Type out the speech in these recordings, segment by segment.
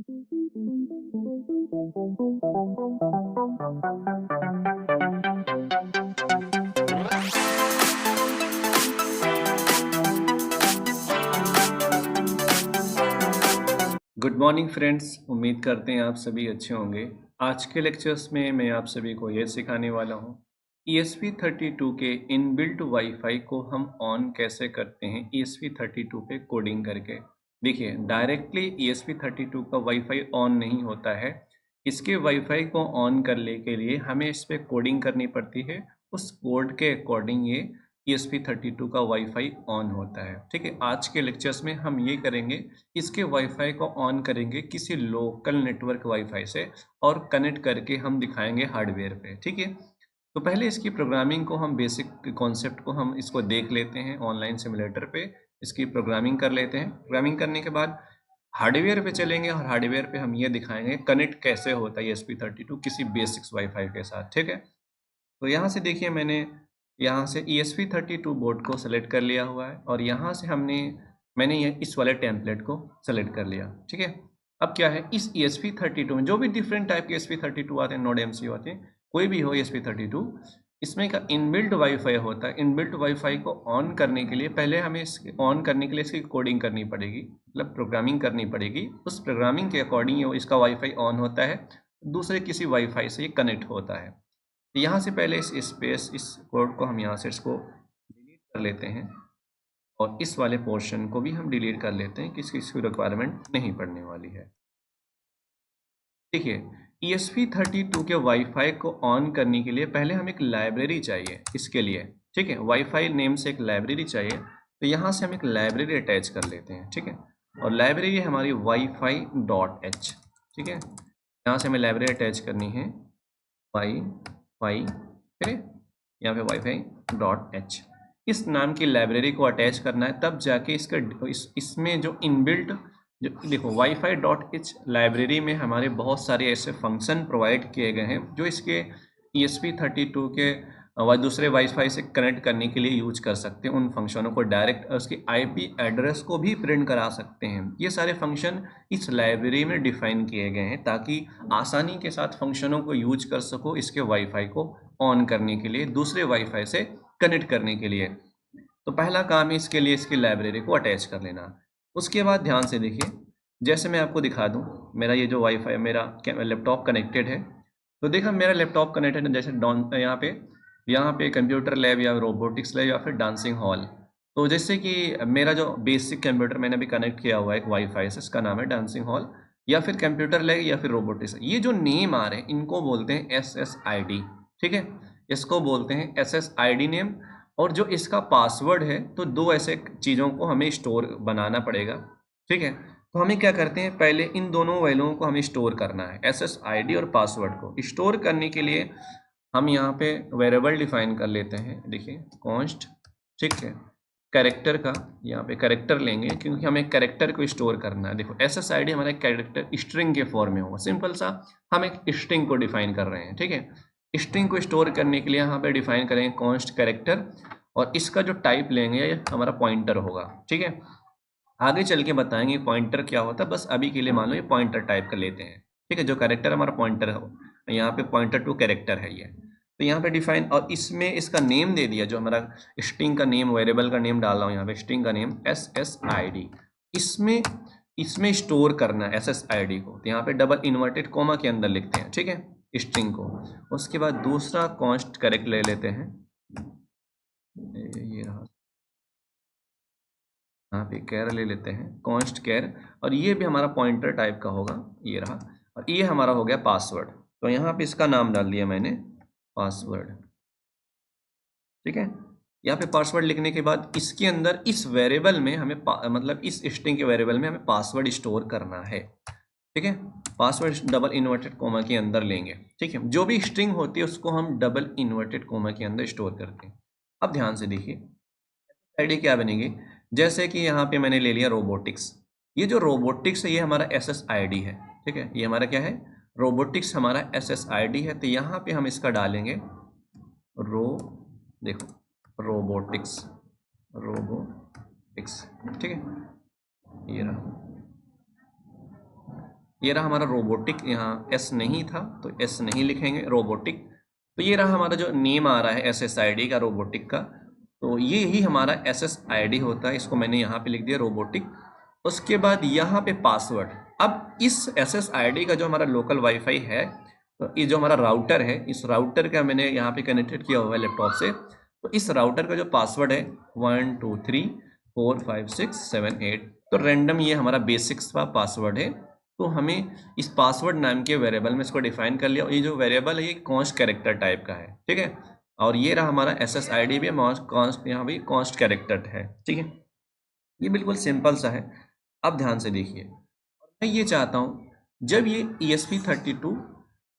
Good morning friends, उम्मीद करते हैं आप सभी अच्छे होंगे। आज के लेक्चर्स में मैं आप सभी को यह सिखाने वाला हूँ ESP32 के इनबिल्ट वाईफाई को हम ऑन कैसे करते हैं ESP32 पे कोडिंग करके। देखिए, डायरेक्टली ESP32 का वाईफाई ऑन नहीं होता है। इसके वाईफाई को ऑन करने के लिए हमें इस पर कोडिंग करनी पड़ती है। उस कोड के अकॉर्डिंग ये ESP32 का वाईफाई ऑन होता है। ठीक है, आज के लेक्चर्स में हम ये करेंगे, इसके वाईफाई को ऑन करेंगे किसी लोकल नेटवर्क वाईफाई से और कनेक्ट करके हम दिखाएंगे हार्डवेयर पे। ठीक है, तो पहले इसकी प्रोग्रामिंग को हम बेसिक कॉन्सेप्ट को हम इसको देख लेते हैं। ऑनलाइन सिमुलेटर पे इसकी प्रोग्रामिंग कर लेते हैं। प्रोग्रामिंग करने के बाद हार्डवेयर पे चलेंगे और हार्डवेयर पे हम ये दिखाएंगे कनेक्ट कैसे होता है ESP32 किसी बेसिक्स वाईफाई के साथ। ठीक है, तो यहाँ से देखिए, मैंने यहाँ से ESP32 बोर्ड को सेलेक्ट कर लिया हुआ है और यहाँ से मैंने ये इस वाले टेम्पलेट को सेलेक्ट कर लिया। ठीक है, अब क्या है, इस ESP32 में जो भी डिफरेंट टाइप के ESP32 आते हैं, नोड MCU आते हैं, कोई भी हो ESP32, इसमें का इनबिल्ट वाईफाई होता है। इनबिल्ट वाईफाई को ऑन करने के लिए पहले हमें ऑन करने के लिए इसकी कोडिंग करनी पड़ेगी, मतलब प्रोग्रामिंग करनी पड़ेगी। उस प्रोग्रामिंग के अकॉर्डिंग इसका वाईफाई ऑन होता है, दूसरे किसी वाईफाई से ये कनेक्ट होता है। यहाँ से पहले इस कोड को हम यहाँ से इसको डिलीट कर लेते हैं और इस वाले पोर्शन को भी हम डिलीट कर लेते हैं, किसी इसकी रिक्वायरमेंट नहीं पड़ने वाली है। देखिए, ESP32 के वाईफाई को ऑन करने के लिए पहले हमें एक लाइब्रेरी चाहिए इसके लिए। ठीक है, वाईफाई नेम से एक लाइब्रेरी चाहिए, तो यहाँ से हम एक लाइब्रेरी अटैच कर लेते हैं। ठीक है, और लाइब्रेरी है हमारी wifi.h। ठीक है, यहाँ से हमें लाइब्रेरी अटैच करनी है वाईफाई, ठीक है, यहाँ पे wifi.h इस नाम की लाइब्रेरी को अटैच करना है, तब जाके इसमें जो इनबिल्ट जो देखो wifi.h लाइब्रेरी में हमारे बहुत सारे ऐसे फंक्शन प्रोवाइड किए गए हैं जो इसके ESP32 के दूसरे वाईफाई से कनेक्ट करने के लिए यूज कर सकते हैं। उन फंक्शनों को डायरेक्ट उसकी IP एड्रेस को भी प्रिंट करा सकते हैं। ये सारे फंक्शन इस लाइब्रेरी में डिफाइन किए गए हैं ताकि आसानी के साथ फंक्शनों को यूज कर सको इसके वाईफाई को ऑन करने के लिए, दूसरे वाईफाई से कनेक्ट करने के लिए। तो पहला काम है इसके लिए इसकी लाइब्रेरी को अटैच कर लेना। उसके बाद ध्यान से देखिए, जैसे मैं आपको दिखा दूं, मेरा ये जो वाईफाई मेरा लैपटॉप कनेक्टेड है, तो देखा मेरा लैपटॉप कनेक्टेड है। जैसे यहाँ पे कंप्यूटर लैब या रोबोटिक्स लैब या फिर डांसिंग हॉल। तो जैसे कि मेरा जो बेसिक कंप्यूटर मैंने अभी कनेक्ट किया हुआ है एक वाईफाई से, इसका नाम है डांसिंग हॉल या फिर कंप्यूटर लैब या फिर रोबोटिक्स। ये जो नेम आ रहे हैं इनको बोलते हैं SSID। ठीक है, इसको बोलते हैं SSID नेम। और जो इसका पासवर्ड है, तो दो ऐसे चीज़ों को हमें स्टोर बनाना पड़ेगा। ठीक है, तो हमें क्या करते हैं, पहले इन दोनों वैल्यूओं को हमें स्टोर करना है, SSID और पासवर्ड को स्टोर करने के लिए हम यहाँ पे वेरिएबल डिफाइन कर लेते हैं। देखिए, कॉन्स्ट, ठीक है, कैरेक्टर का, यहाँ पे कैरेक्टर लेंगे क्योंकि हमें कैरेक्टर को स्टोर करना है। देखो, SSID हमारा कैरेक्टर स्ट्रिंग के फॉर्म में होगा, सिंपल सा हम एक स्ट्रिंग को डिफाइन कर रहे हैं। ठीक है, स्ट्रिंग को स्टोर करने के लिए यहाँ पे डिफाइन करेंगे कॉन्स्ट कैरेक्टर, और इसका जो टाइप लेंगे ये हमारा पॉइंटर होगा। ठीक है, आगे चल के बताएंगे पॉइंटर क्या होता है, बस अभी के लिए मान लो ये पॉइंटर टाइप का लेते हैं। ठीक है, जो कैरेक्टर हमारा पॉइंटर हो, यहाँ पे पॉइंटर टू कैरेक्टर है ये, तो यहाँ पे डिफाइन, और इसमें इसका नेम दे दिया, जो हमारा स्ट्रिंग का नेम, वेरिएबल का नेम डाल रहा हूँ यहाँ पे, स्ट्रिंग का नेम SSID। इसमें इसमें स्टोर करना है SSID को, तो यहाँ पे डबल इन्वर्टेड कोमा के अंदर लिखते हैं। ठीक है, स्ट्रिंग को। उसके बाद दूसरा कॉन्स्ट करेक्ट ले लेते हैं, ये रहा, यहाँ पे कैर ले लेते हैं, कॉन्स्ट कैर, और ये भी हमारा पॉइंटर टाइप का होगा, ये रहा, और ये हमारा हो गया पासवर्ड। तो यहाँ पे इसका नाम डाल दिया मैंने पासवर्ड। ठीक है, यहाँ पे पासवर्ड लिखने के बाद इसके अंदर इस वेरिएबल में हमें मतलब इस स्ट्रिंग के वेरिएबल में हमें पासवर्ड स्टोर करना है। ठीक है, पासवर्ड डबल इन्वर्टेड कोमा के अंदर लेंगे। ठीक है, जो भी स्ट्रिंग होती है उसको हम डबल इन्वर्टेड कोमा के अंदर स्टोर करते हैं। अब ध्यान से देखिए, आईडी क्या बनेगी, जैसे कि यहाँ पे मैंने ले लिया रोबोटिक्स। ये जो रोबोटिक्स है ये हमारा SSID है। ठीक है, ये हमारा क्या है, रोबोटिक्स हमारा SSID है। तो यहाँ पे हम इसका डालेंगे रो, देखो, रोबोटिक्स, रोबोटिक्स। ठीक है, ये रहा, ये रहा हमारा रोबोटिक, यहाँ एस नहीं था तो एस नहीं लिखेंगे, रोबोटिक। तो ये रहा हमारा जो नेम आ रहा है SSID का, रोबोटिक का, तो ये ही हमारा SSID होता है, इसको मैंने यहाँ पे लिख दिया रोबोटिक। उसके बाद यहाँ पे पासवर्ड। अब इस SSID का जो हमारा लोकल वाईफाई है, तो ये जो हमारा राउटर है, इस राउटर का मैंने यहाँ पे कनेक्टेड किया हुआ है लैपटॉप से। तो इस राउटर का जो पासवर्ड है 1 2 3 4 5 6 7 8, तो रैंडम ये हमारा बेसिक्स का पासवर्ड है। तो हमें इस पासवर्ड नाम के वेरिएबल में इसको डिफाइन कर लिया, और ये जो वेरिएबल है ये कॉन्स्ट कैरेक्टर टाइप का है, ठीक है। और ये रहा हमारा SSID भी कॉन्स्ट, यहाँ भी कॉन्स्ट कैरेक्टर है, ठीक है। ये बिल्कुल सिंपल सा है। अब ध्यान से देखिए, मैं ये चाहता हूँ जब ये ESP32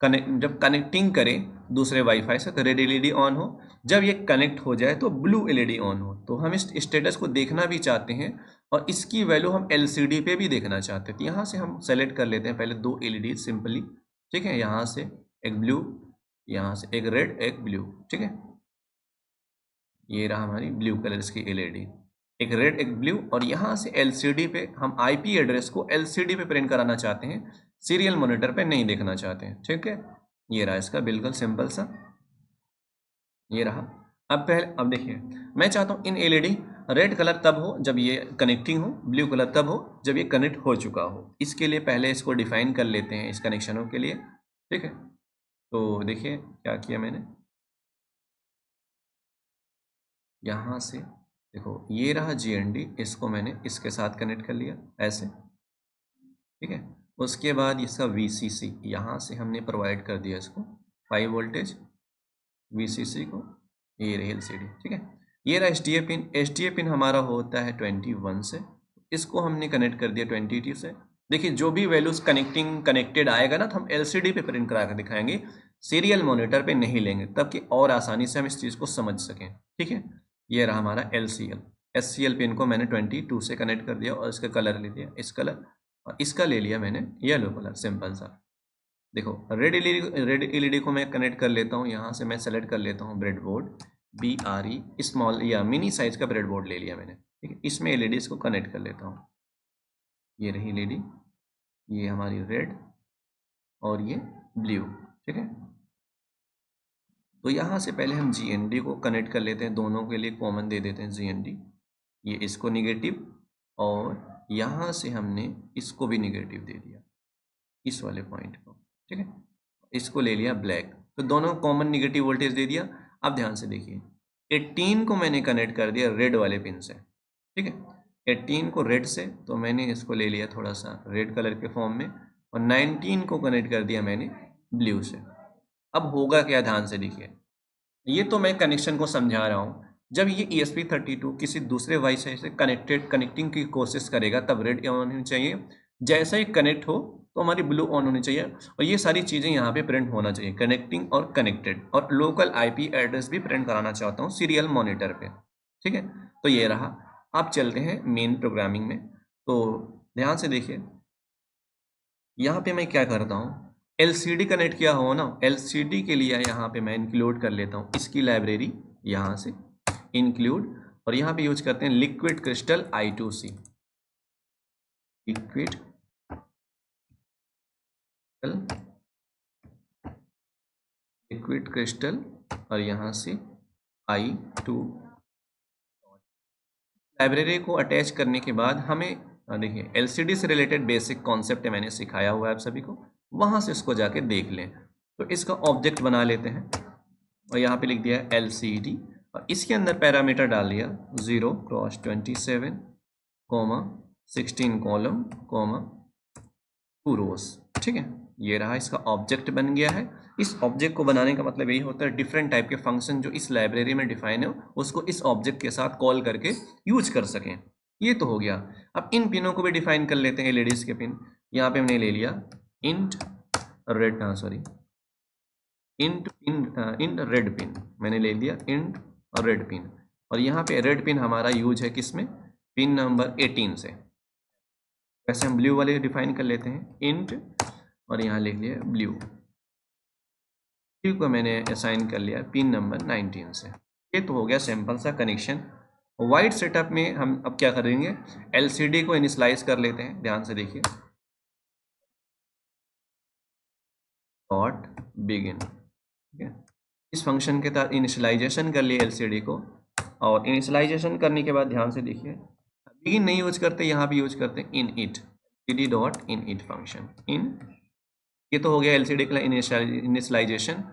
जब कनेक्टिंग करें दूसरे वाईफाई से तो रेड LED ऑन हो, जब ये कनेक्ट हो जाए तो ब्लू LED ऑन हो। तो हम इस स्टेटस को देखना भी चाहते हैं और इसकी वैल्यू हम LCD पे भी देखना चाहते हैं। तो यहाँ से हम सेलेक्ट कर लेते हैं पहले 2 LED सिंपली, ठीक है। यहाँ से एक ब्लू, यहाँ से एक रेड एक ब्लू, ठीक है। ये रहा हमारी ब्लू कलर की LED, एक रेड एक ब्लू। और यहाँ से LCD पे हम IP एड्रेस को LCD पे प्रिंट कराना चाहते हैं, सीरियल मॉनिटर पे नहीं देखना चाहते हैं, ठीक है। ये रहा इसका बिल्कुल सिंपल सा, ये रहा। अब देखिए, मैं चाहता हूँ इन LED रेड कलर तब हो जब ये कनेक्टिंग हो, ब्लू कलर तब हो जब ये कनेक्ट हो चुका हो। इसके लिए पहले इसको डिफाइन कर लेते हैं इस कनेक्शनों के लिए, ठीक है। तो देखिए क्या किया मैंने, यहाँ से देखो ये रहा GND, इसको मैंने इसके साथ कनेक्ट कर लिया ऐसे, ठीक है। उसके बाद इसका VCC यहाँ से हमने प्रोवाइड कर दिया इसको 5 वोल्टेज VCC को, ये रही LCD, ठीक है। ये रहा SDA पिन हमारा होता है 21 से, इसको हमने कनेक्ट कर दिया 22 से। देखिए जो भी वैल्यूज कनेक्टेड आएगा ना तो हम LCD पे प्रिंट करा कर दिखाएंगे, सीरियल मॉनिटर पे नहीं लेंगे, तब कि और आसानी से हम इस चीज़ को समझ सकें, ठीक है। ये रहा हमारा SCL पिन को मैंने 22 से कनेक्ट कर दिया और इसका कलर ले लिया इस कलर, और इसका ले लिया मैंने येलो कलर, सिंपल सा। देखो रेड LED को मैं कनेक्ट कर लेता हूँ, यहाँ से मैं सेलेक्ट कर लेता हूँ ब्रेडबोर्ड, BRE स्मॉल या मिनी साइज का ब्रेडबोर्ड ले लिया मैंने, ठीक है। इसमें LEDs को कनेक्ट कर लेता हूँ, ये रही LED, ये हमारी रेड और ये ब्लू, ठीक है। तो यहाँ से पहले हम GND को कनेक्ट कर लेते हैं, दोनों के लिए कॉमन दे देते हैं GND, ये इसको निगेटिव, और यहाँ से हमने इसको भी निगेटिव दे दिया इस वाले पॉइंट को, ठीक है। इसको ले लिया ब्लैक, तो दोनों कॉमन निगेटिव वोल्टेज दे दिया। अब ध्यान से देखिए 18 को मैंने कनेक्ट कर दिया रेड वाले पिन से, ठीक है। 18 को रेड से, तो मैंने इसको ले लिया थोड़ा सा रेड कलर के फॉर्म में, और 19 को कनेक्ट कर दिया मैंने ब्लू से। अब होगा क्या, ध्यान से देखिए, ये तो मैं कनेक्शन को समझा रहा हूँ। जब ये ESP32 किसी दूसरे वाईफाई से कनेक्टिंग की कोशिश करेगा तब रेड ऑन होनी चाहिए, जैसा ही कनेक्ट हो तो हमारी ब्लू ऑन होनी चाहिए, और ये सारी चीज़ें यहाँ पे प्रिंट होना चाहिए, कनेक्टिंग और कनेक्टेड, और लोकल IP एड्रेस भी प्रिंट कराना चाहता हूँ सीरियल मॉनिटर पे, ठीक है। तो ये रहा। अब चलते हैं मेन प्रोग्रामिंग में। तो ध्यान से देखिए, यहाँ पे मैं क्या करता हूँ, LCD कनेक्ट किया हो ना, LCD के लिए यहाँ पे मैं इंक्लूड कर लेता हूँ इसकी लाइब्रेरी, यहाँ से इंक्लूड, और यहाँ पे यूज करते हैं liquid crystal I2C, liquid crystal, और यहाँ से I2 लाइब्रेरी को अटैच करने के बाद हमें देखिए LCD से रिलेटेड बेसिक कॉन्सेप्ट मैंने सिखाया हुआ है आप सभी को, वहाँ से इसको जाके देख लें। तो इसका ऑब्जेक्ट बना लेते हैं, और यहाँ पे लिख दिया LCD, और इसके अंदर पैरामीटर डाल दिया 0x27, 16 कॉलम, 2 रोज, ठीक है। ये रहा इसका ऑब्जेक्ट बन गया है। इस ऑब्जेक्ट को बनाने का मतलब यही होता है डिफरेंट टाइप के फंक्शन जो इस लाइब्रेरी में डिफाइन है उसको इस ऑब्जेक्ट के साथ कॉल करके यूज कर सकें। ये तो हो गया। अब इन पिनों को भी डिफाइन कर लेते हैं, LEDs के पिन। यहाँ पे हमने ले लिया इंट रेड पिन, मैंने ले लिया इंट और रेड पिन, और यहाँ पे रेड पिन हमारा यूज है किसमें, पिन नंबर 18 से। वैसे हम ब्लू वाले डिफाइन कर लेते हैं इंट, और यहाँ लिख लिया ब्लू को मैंने असाइन कर लिया पिन नंबर 19 से। ये तो हो गया सिंपल सा कनेक्शन। वाइट सेटअप में हम अब क्या करेंगे, LCD को इनिशियलाइज कर लेते हैं। ध्यान से देखिए, डॉट बिगिन, ठीक है। इस फंक्शन के तहत इनिशियलाइजेशन कर लिए एलसीडी को, और इनिशियलाइजेशन करने के बाद ध्यान से देखिए, बिगिन नहीं यूज करते, यहाँ भी यूज करते हैं in it, LCD dot in it function in. ये तो हो गया एलसीडी का इनिशियलाइजेशन।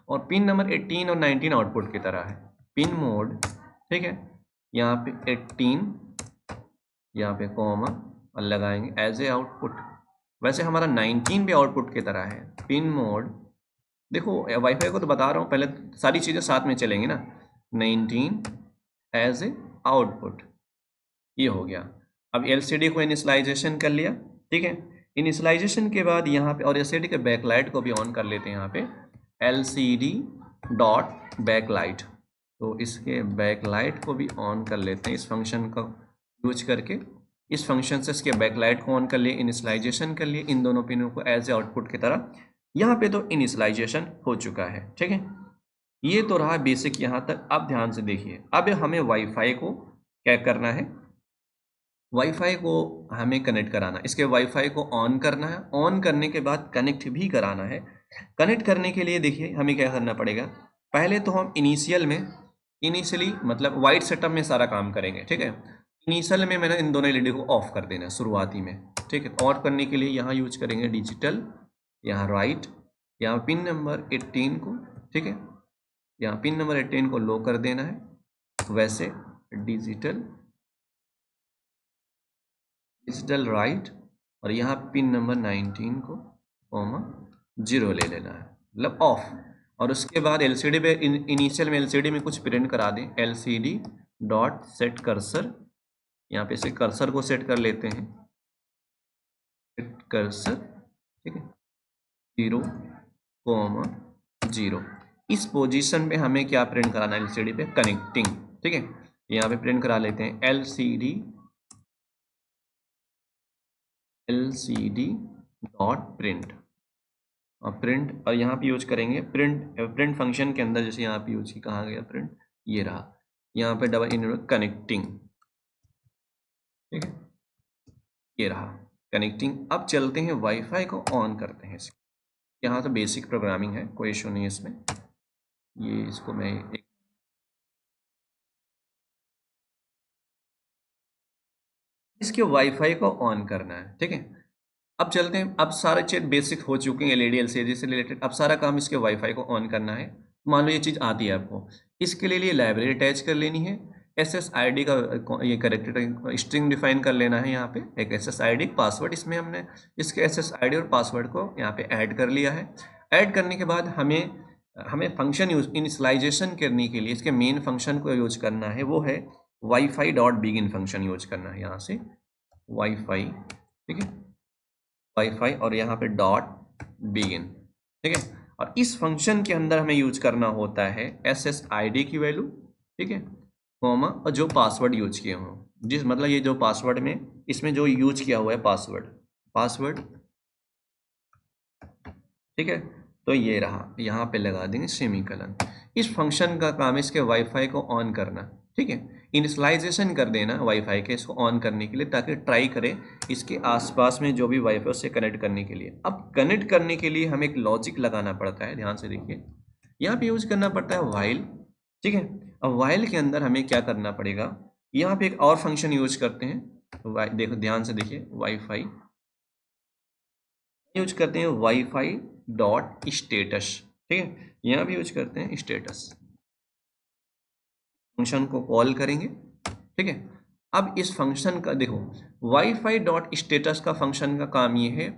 और पिन नंबर 18 और 19 आउटपुट की तरह है, पिन मोड, ठीक है। यहाँ पे 18, यहाँ पे कॉमा और लगाएंगे एज ए आउटपुट। वैसे हमारा 19 भी आउटपुट की तरह है, पिन मोड। देखो वाईफाई को तो बता रहा हूँ, पहले सारी चीज़ें साथ में चलेंगी ना। 19 एज ए आउटपुट, ये हो गया। अब एलसीडी को इनिशियलाइजेशन कर लिया, ठीक है। इनिशियलाइजेशन के बाद यहाँ पे, और एलसीडी के बैकलाइट को भी ऑन कर लेते हैं यहाँ पे, एलसीडी डॉट बैकलाइट। तो इसके बैकलाइट को भी ऑन कर लेते हैं इस फंक्शन का यूज करके। इस फंक्शन से इसके बैकलाइट को ऑन कर लिए, इनिशियलाइजेशन कर लिए इन दोनों पिनों को एज ए आउटपुट की तरह। यहाँ पे तो इनिशियलाइजेशन हो चुका है, ठीक है। ये तो रहा बेसिक यहाँ तक। अब ध्यान से देखिए, अब हमें वाईफाई को क्या करना है, वाईफाई को हमें कनेक्ट कराना, इसके वाईफाई को ऑन करना है, ऑन करने के बाद कनेक्ट भी कराना है। कनेक्ट करने के लिए देखिए हमें क्या करना पड़ेगा, पहले तो हम इनिशियली मतलब वाइट सेटअप में सारा काम करेंगे, ठीक है। इनिशियल में मैंने इन दोनों एलईडी को ऑफ कर देना है शुरुआती में, ठीक है। ऑफ करने के लिए यहाँ यूज करेंगे डिजिटल, यहाँ राइट, यहाँ पिन नंबर 18 को, ठीक है, यहाँ पिन नंबर 18 को लो कर देना है, वैसे डिजिटल राइट, और यहाँ पिन नंबर 19 को कॉमा 0 ले लेना है, मतलब ऑफ। और उसके बाद एलसीडी पे इनिशियल में एलसीडी में कुछ प्रिंट करा दें, एलसीडी डॉट सेट कर्सर, यहाँ पे से कर्सर को सेट कर लेते हैं, सेट कर्सर, ठीक है, 0, 0। इस पोजीशन पे हमें क्या प्रिंट कराना है, एलसीडी पे कनेक्टिंग, ठीक है। यहाँ पे प्रिंट करा लेते हैं एलसीडी डॉट प्रिंट, और प्रिंट, और यहाँ पे यूज करेंगे प्रिंट फंक्शन के अंदर, जैसे यहाँ पे यूज की, कहाँ गया प्रिंट, ये रहा, यहाँ पे डबल इन कनेक्टिंग, ठीक है, ये रहा कनेक्टिंग। अब चलते हैं वाईफाई को ऑन करते हैं। यहाँ तो बेसिक प्रोग्रामिंग है, कोई इशू नहीं है इसमें। ये इसको मैं एक, इसके वाईफाई को ऑन करना है, ठीक है। अब चलते हैं, अब सारे चीज बेसिक हो चुके हैं एलईडी एलसीडी से रिलेटेड, अब सारा काम इसके वाईफाई को ऑन करना है। मान लो ये चीज़ आती है आपको, इसके लिए लाइब्रेरी अटैच कर लेनी है, SSID का ये करेक्टर स्ट्रिंग डिफाइन कर लेना है, यहाँ पे एक SSID पासवर्ड, इसमें हमने इसके SSID और पासवर्ड को यहाँ पे ऐड कर लिया है। ऐड करने के बाद हमें फंक्शन यूज इनिशियलाइजेशन करने के लिए इसके मेन फंक्शन को यूज करना है, वो है wifi dot begin function use करना है, यहाँ से वाईफाई, ठीक है, वाईफाई, और यहाँ पे डॉट बिगिन, ठीक है। और इस फंक्शन के अंदर हमें यूज करना होता है SSID की वैल्यू, ठीक है, कॉमा, और जो पासवर्ड यूज किए हों, जिस मतलब ये जो पासवर्ड में इसमें जो यूज किया हुआ है पासवर्ड, ठीक है। तो ये रहा, यहाँ पे लगा देंगे सेमीकोलन। इस फंक्शन का काम है इसके वाईफाई को ऑन करना, ठीक है, इनिशियलाइजेशन कर देना वाईफाई के इसको ऑन करने के लिए, ताकि ट्राई करें इसके आसपास में जो भी वाईफाई से कनेक्ट करने के लिए। अब कनेक्ट करने के लिए हमें एक लॉजिक लगाना पड़ता है, ध्यान से देखिए, यहाँ पे यूज करना पड़ता है व्हाइल, ठीक है। अब व्हाइल के अंदर हमें क्या करना पड़ेगा, यहाँ पे एक और फंक्शन यूज करते हैं, देखो ध्यान से देखिए, वाईफाई यूज करते हैं वाईफाई डॉट स्टेटस, ठीक है, यहाँ भी यूज करते हैं स्टेटस फंक्शन को कॉल करेंगे, ठीक है। अब इस फंक्शन का देखो, वाईफाई डॉट स्टेटस का फंक्शन का काम ये है,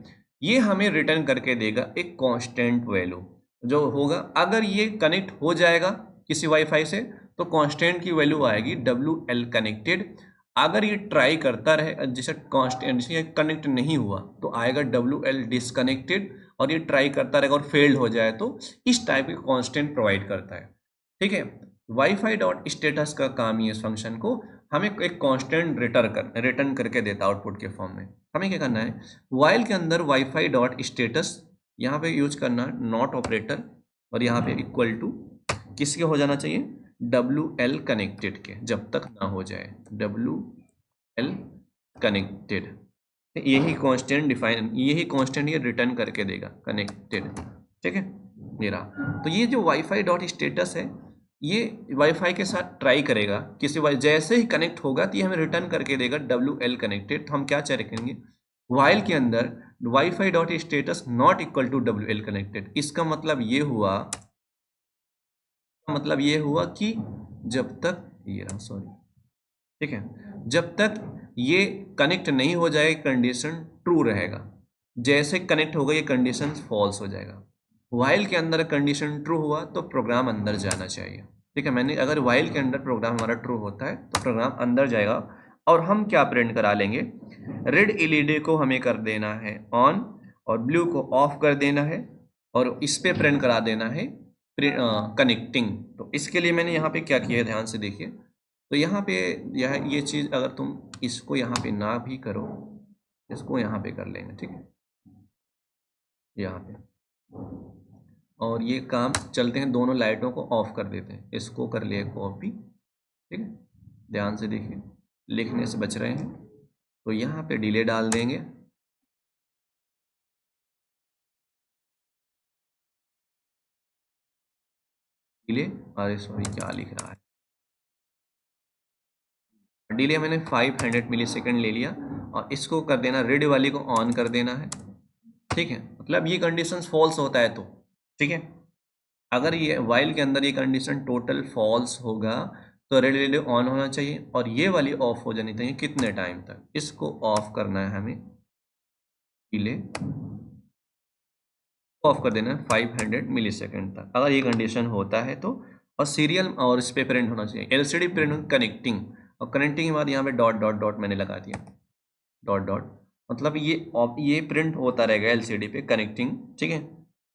ये हमें रिटर्न करके देगा एक कांस्टेंट वैल्यू जो होगा, अगर ये कनेक्ट हो जाएगा किसी वाईफाई से तो कांस्टेंट की वैल्यू आएगी WL कनेक्टेड। अगर ये ट्राई करता रहे, जैसे कांस्टेंट जैसे कनेक्ट नहीं हुआ तो आएगा WL डिसकनेक्टेड, और ये ट्राई करता रहेगा और फेल्ड हो जाए तो इस टाइप के कांस्टेंट प्रोवाइड करता है, ठीक है। वाईफाई डॉट स्टेटस का काम ये इस फंक्शन को हमें एक कांस्टेंट रिटर्न करके देता आउटपुट के फॉर्म में। हमें क्या करना है, वाइल के अंदर वाईफाई डॉट स्टेटस यहाँ पे यूज करना नॉट ऑपरेटर, और यहाँ पे इक्वल टू किसके हो जाना चाहिए, WL कनेक्टेड के, जब तक ना हो जाए WL कनेक्टेड। यही कांस्टेंट ये रिटर्न करके देगा कनेक्टेड, ठीक है, ये रहा। तो ये जो वाईफाई डॉट स्टेटस है, ये वाईफाई के साथ ट्राई करेगा किसी जैसे ही कनेक्ट होगा तो ये हमें रिटर्न करके देगा WL कनेक्टेड। तो हम क्या चेक करेंगे, वाइल के अंदर WiFi dot status not equal to WL connected. इसका मतलब ये हुआ, कि जब तक ये रहा, सॉरी, ठीक है, जब तक ये कनेक्ट नहीं हो जाए कंडीशन ट्रू रहेगा, जैसे कनेक्ट होगा ये कंडीशन फॉल्स हो जाएगा। वाइल के अंदर कंडीशन ट्रू हुआ तो प्रोग्राम अंदर जाना चाहिए। ठीक है, मैंने अगर वाइल के अंदर प्रोग्राम हमारा ट्रू होता है तो प्रोग्राम अंदर जाएगा। और हम क्या प्रिंट करा लेंगे, रेड एलईडी को हमें कर देना है ऑन और ब्लू को ऑफ कर देना है और इस पे प्रिंट करा देना है कनेक्टिंग। तो इसके लिए मैंने यहाँ पे क्या किया है, ध्यान से देखिए। तो यहाँ पे ये चीज़ अगर तुम इसको यहाँ पे ना भी करो, इसको यहाँ पे कर लेंगे, ठीक है, यहाँ पे। और ये काम चलते हैं, दोनों लाइटों को ऑफ कर देते हैं, इसको कर लिया कॉपी, ठीक है, ध्यान से देखिए, लिखने से बच रहे हैं। तो यहाँ पे डिले डाल देंगे, डिले, अरे सॉरी क्या लिख रहा है, डिले मैंने 500 मिलीसेकंड ले लिया और इसको कर देना, रेड वाली को ऑन कर देना है। ठीक है, मतलब ये कंडीशन फॉल्स होता है तो, ठीक है, अगर ये वाइल के अंदर ये कंडीशन टोटल फॉल्स होगा तो रेड रिले ऑन होना चाहिए और ये वाली ऑफ हो जानी चाहिए। कितने टाइम तक, इसको ऑफ करना है हमें, डिले ऑफ कर देना है 500 मिलीसेकंड तक, अगर ये कंडीशन होता है तो। और सीरियल और इस पे प्रिंट होना चाहिए, LCD प्रिंट कनेक्टिंग, और कनेक्टिंग के बाद यहाँ पे डॉट डॉट डॉट मैंने लगा दिया, डॉट डॉट, मतलब ये प्रिंट होता रहेगा LCD पे कनेक्टिंग, ठीक है।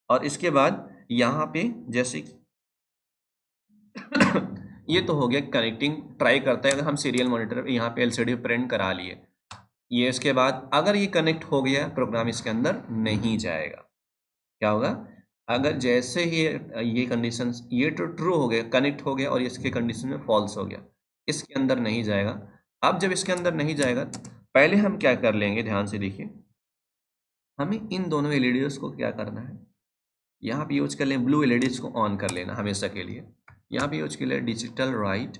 और इसके बाद यहाँ पे जैसे ये तो हो गया कनेक्टिंग, ट्राई करते हैं अगर हम सीरियल मॉनिटर यहाँ पे LCD प्रिंट करा लिए ये। इसके बाद अगर ये कनेक्ट हो गया प्रोग्राम इसके अंदर नहीं जाएगा, क्या होगा, अगर जैसे ही ये कंडीशन, ये तो ट्रू हो गया, कनेक्ट हो गया और इसके कंडीशन में फॉल्स हो गया, इसके अंदर नहीं जाएगा। अब जब इसके अंदर नहीं जाएगा, पहले हम क्या कर लेंगे, ध्यान से देखिए, हमें इन दोनों एलईडीज को क्या करना है, यहाँ पे यूज कर लें ब्लू एलईडीज को ऑन कर लेना हमेशा के लिए। यहाँ पे यूज कर ले डिजिटल राइट,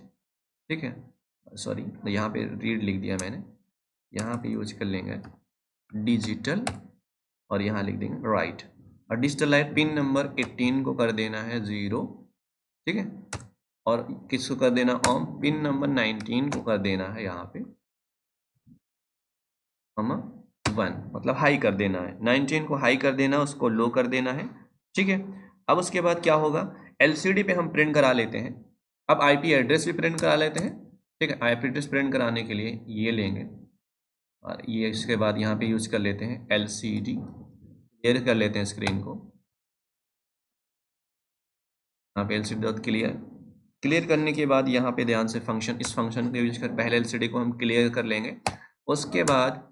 ठीक है, सॉरी यहाँ पे रीड लिख दिया मैंने, यहाँ पे यूज कर लेंगे डिजिटल और यहाँ लिख देंगे राइट। और डिजिटल लाइट पिन नंबर 18 को कर देना है 0, ठीक है, और किसको कर देना ऑन, पिन नंबर 19 को कर देना है यहाँ पे 1, मतलब हाई कर देना है, 19 को हाई कर देना, उसको लो कर देना है, ठीक है। अब उसके बाद क्या होगा, LCD पे हम प्रिंट करा लेते हैं, अब IP एड्रेस भी प्रिंट करा लेते हैं, ठीक है। IP एड्रेस प्रिंट कराने के लिए ये लेंगे और ये इसके बाद यहाँ पे यूज कर लेते हैं LCD, क्लियर कर लेते हैं स्क्रीन को, यहाँ पे LCD डॉट क्लियर करने के बाद यहाँ पे ध्यान से फंक्शन, इस फंक्शन को यूज कर पहले LCD को हम क्लियर कर लेंगे। उसके बाद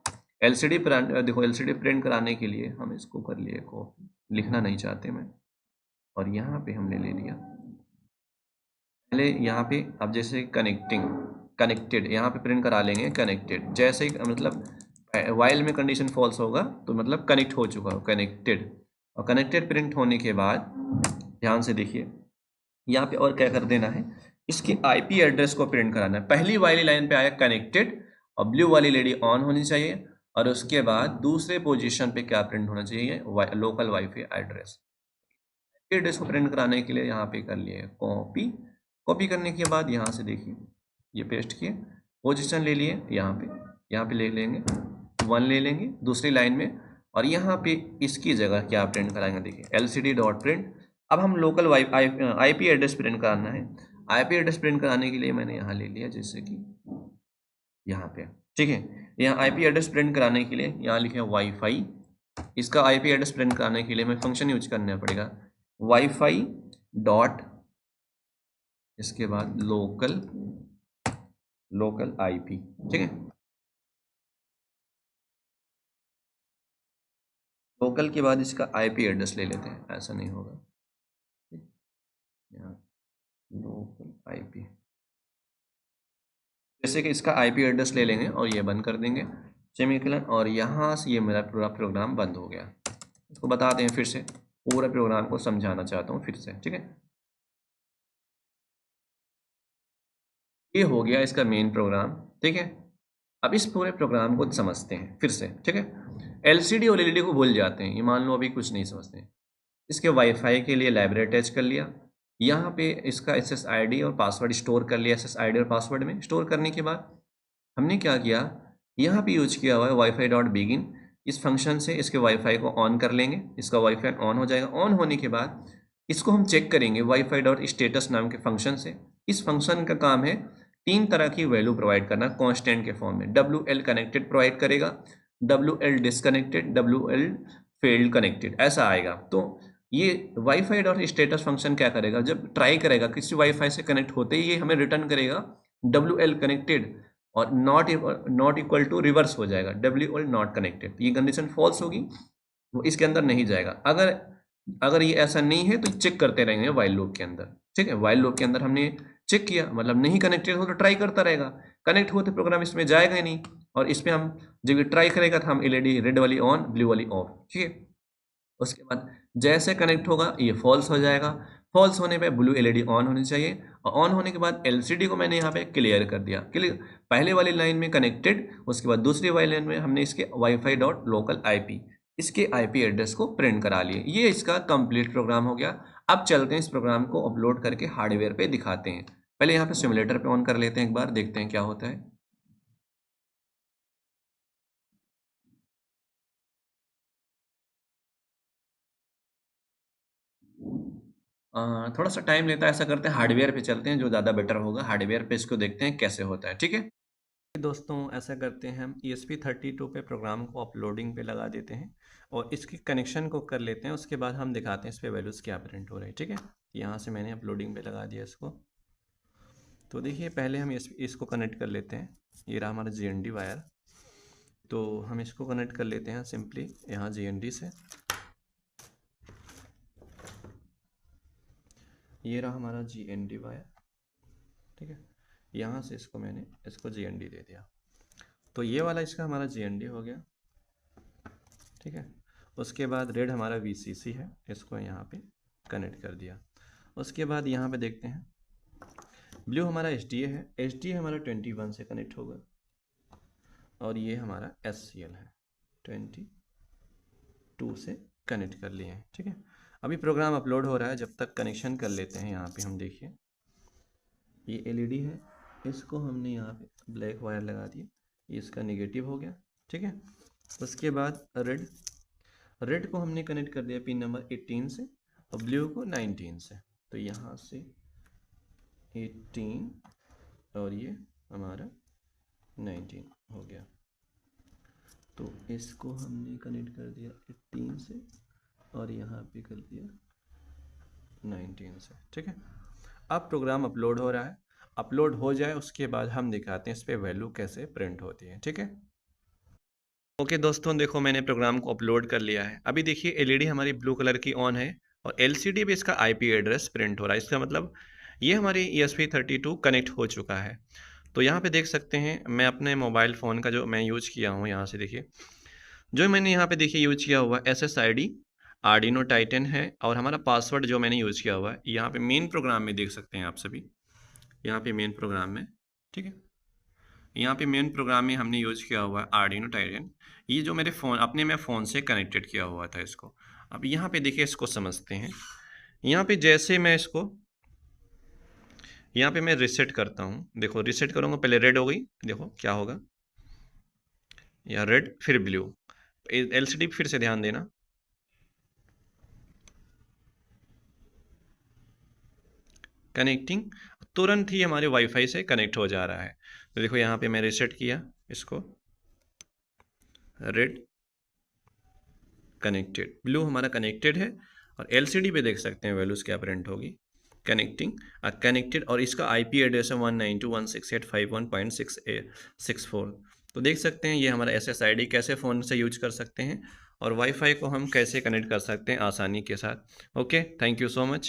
LCD प्रिंट, देखो LCD प्रिंट कराने के लिए हम इसको कर लिए कॉपी, लिखना नहीं चाहते मैं, और यहाँ पे हमने ले लिया पहले, यहाँ पे अब जैसे कनेक्टेड यहाँ पे प्रिंट करा लेंगे कनेक्टेड, जैसे ही मतलब वाइल में कंडीशन फॉल्स होगा तो मतलब कनेक्ट हो चुका हो, कनेक्टेड। और कनेक्टेड प्रिंट होने के बाद ध्यान से देखिए, यहाँ पे और क्या कर देना है, इसकी IP एड्रेस को प्रिंट कराना है। पहली वाली लाइन पे आया कनेक्टेड और ब्लू वाली लेडी ऑन होनी चाहिए, और उसके बाद दूसरे पोजीशन पे क्या प्रिंट होना चाहिए, लोकल वाईफाई एड्रेस। एड्रेस को प्रिंट कराने के लिए यहाँ पे कर लिए कॉपी करने के बाद यहाँ से देखिए ये पेस्ट किए, पोजीशन ले लिए, यहाँ पे ले लेंगे 1 ले लेंगे दूसरी लाइन में, और यहाँ पे इसकी जगह क्या प्रिंट कराएंगे, देखिए LCD डॉट प्रिंट। अब हम लोकल IP एड्रेस प्रिंट कराना है, IP एड्रेस प्रिंट कराने के लिए मैंने यहाँ ले लिया, जैसे कि यहाँ पे, ठीक है, यहाँ IP एड्रेस प्रिंट कराने के लिए यहाँ लिखे वाईफाई, इसका IP एड्रेस प्रिंट कराने के लिए मैं फंक्शन यूज करना पड़ेगा वाईफाई डॉट, इसके बाद लोकल IP, ठीक है, लोकल के बाद इसका IP एड्रेस ले लेते हैं, ऐसा नहीं होगा, यहाँ लोकल IP, जैसे कि इसका IP एड्रेस ले लेंगे और ये बंद कर देंगे सेमीकोलन, और यहाँ से ये मेरा पूरा प्रोग्राम बंद हो गया। इसको बताते हैं फिर से, पूरा प्रोग्राम को समझाना चाहता हूँ फिर से, ठीक है। ये हो गया इसका मेन प्रोग्राम, ठीक है। अब इस पूरे प्रोग्राम को समझते हैं फिर से, ठीक है। एलसीडी और एलईडी को भूल जाते हैं, ये मान लो अभी कुछ नहीं समझते हैं। इसके वाईफाई के लिए लाइब्रेरी अटैच कर लिया, यहाँ पे इसका SSID और पासवर्ड स्टोर कर लिया। SSID और पासवर्ड में स्टोर करने के बाद हमने क्या किया, यहाँ पे यूज किया हुआ है वाईफाई डॉट बिगिन। इस फंक्शन से इसके वाईफाई को ऑन कर लेंगे, इसका वाईफाई ऑन हो जाएगा। ऑन होने के बाद इसको हम चेक करेंगे वाईफाई डॉट स्टेटस नाम के फंक्शन से। इस फंक्शन का काम है 3 तरह की वैल्यू प्रोवाइड करना कांस्टेंट के फॉर्म में। WL कनेक्टेड प्रोवाइड करेगा, WL disconnected, WL failed connected, ऐसा आएगा। तो ये वाईफाई डॉट स्टेटस फंक्शन क्या करेगा, जब ट्राई करेगा किसी वाईफाई से कनेक्ट होते ही ये हमें रिटर्न करेगा WL कनेक्टेड, और नॉट इक्वल टू रिवर्स हो जाएगा WL नॉट कनेक्टेड। ये कंडीशन फॉल्स होगी, वो इसके अंदर नहीं जाएगा। अगर अगर ये ऐसा नहीं है तो चेक करते रहेंगे वाइल लूप के अंदर, ठीक है। वाइल लूप के अंदर हमने चेक किया, मतलब नहीं कनेक्टेड हो तो ट्राई करता रहेगा, कनेक्ट हो तो प्रोग्राम इसमें जाएगा ही नहीं। और इसमें हम जब ये ट्राई करेगा तो हम LED रेड वाली ऑन, ब्लू वाली ऑफ, ठीक है। उसके बाद जैसे कनेक्ट होगा ये फॉल्स हो जाएगा। फॉल्स होने पे ब्लू LED ऑन होनी चाहिए, और ऑन होने के बाद LCD को मैंने यहाँ पे क्लियर कर दिया। क्लियर, पहले वाली लाइन में कनेक्टेड, उसके बाद दूसरी वाली लाइन में हमने इसके वाईफाई डॉट लोकल IP, इसके IP एड्रेस को प्रिंट करा लिए। ये इसका कंप्लीट प्रोग्राम हो गया। अब चलते हैं इस प्रोग्राम को अपलोड करके हार्डवेयर पे दिखाते हैं। पहले यहाँ पे सिमुलेटर पे ऑन कर लेते हैं, एक बार देखते हैं क्या होता है। थोड़ा सा टाइम लेता है, ऐसा करते हैं हार्डवेयर पे चलते हैं, जो ज़्यादा बेटर होगा। हार्डवेयर पे इसको देखते हैं कैसे होता है, ठीक है। दोस्तों ऐसा करते हैं, हम ESP32 पे प्रोग्राम को अपलोडिंग पे लगा देते हैं और इसके कनेक्शन को कर लेते हैं। उसके बाद हम दिखाते हैं इस पे वैल्यूज़ क्या प्रिंट हो रहे हैं, ठीक है। यहाँ से मैंने अपलोडिंग पे लगा दिया इसको। तो देखिए पहले हम इसको कनेक्ट कर लेते हैं। ये रहा हमारा GND वायर, तो हम इसको कनेक्ट कर लेते हैं सिंपली यहाँ GND से। ये रहा हमारा GND वायर, ठीक है। यहाँ से इसको GND दे दिया, तो ये वाला इसका हमारा GND हो गया, ठीक है। उसके बाद रेड हमारा VCC है, इसको यहाँ पे कनेक्ट कर दिया। उसके बाद यहाँ पे देखते हैं ब्लू हमारा SDA है, SDA हमारा 21 से कनेक्ट होगा, और ये हमारा SCL है 22 से कनेक्ट कर लिए हैं, ठीक है। अभी प्रोग्राम अपलोड हो रहा है, जब तक कनेक्शन कर लेते हैं। यहाँ पे हम देखिए ये LED है, इसको हमने यहाँ पे ब्लैक वायर लगा दिया, ये इसका नेगेटिव हो गया, ठीक है। उसके बाद रेड को हमने कनेक्ट कर दिया पिन नंबर 18 से, और ब्लू को 19 से। तो यहाँ से 18 और ये हमारा 19 हो गया। तो इसको हमने कनेक्ट कर दिया 18 से, और यहाँ पे कर दिया 19 से, ठीक है। अब प्रोग्राम अपलोड हो रहा है, अपलोड हो जाए उसके बाद हम दिखाते हैं इस पर वैल्यू कैसे प्रिंट होती है, ठीक है। ओके दोस्तों, देखो मैंने प्रोग्राम को अपलोड कर लिया है। अभी देखिए LED हमारी ब्लू कलर की ऑन है, और LCD पे इसका IP एड्रेस प्रिंट हो रहा है। इसका मतलब ये हमारी ESP32 कनेक्ट हो चुका है। तो यहाँ पे देख सकते हैं, मैं अपने मोबाइल फ़ोन का जो मैं यूज़ किया हूँ, यहाँ से देखिए जो मैंने यहाँ पे देखिए यूज़ किया हुआ SSID आर्डिनो टाइटन है, और हमारा पासवर्ड जो मैंने यूज़ किया हुआ है यहाँ पे मेन प्रोग्राम में देख सकते हैं आप सभी, यहाँ पे मेन प्रोग्राम में, ठीक है। यहाँ पे मेन प्रोग्राम में हमने यूज़ किया हुआ है आर्डिनो टाइटन। ये जो मेरे मैं फ़ोन से कनेक्टेड किया हुआ था इसको। अब यहाँ पे देखिए इसको समझते हैं। यहाँ पे जैसे मैं इसको यहाँ पे मैं रीसेट करता हूँ, देखो रीसेट करूँगा, पहले रेड हो गई, देखो क्या होगा, या रेड फिर ब्लू। LCD फिर से ध्यान देना, कनेक्टिंग, तुरंत ही हमारे वाईफाई से कनेक्ट हो जा रहा है। तो देखो यहाँ पे मैं रीसेट किया इसको, रेड कनेक्टेड, ब्लू हमारा कनेक्टेड है, और LCD पे देख सकते हैं वैल्यूज़ क्या प्रिंट होगी, कनेक्टिंग कनेक्टेड, और इसका IP एड्रेस है 192.168.51.664। तो देख सकते हैं ये हमारा SSID कैसे फ़ोन से यूज कर सकते हैं, और वाईफाई को हम कैसे कनेक्ट कर सकते हैं आसानी के साथ। Okay, thank you so much.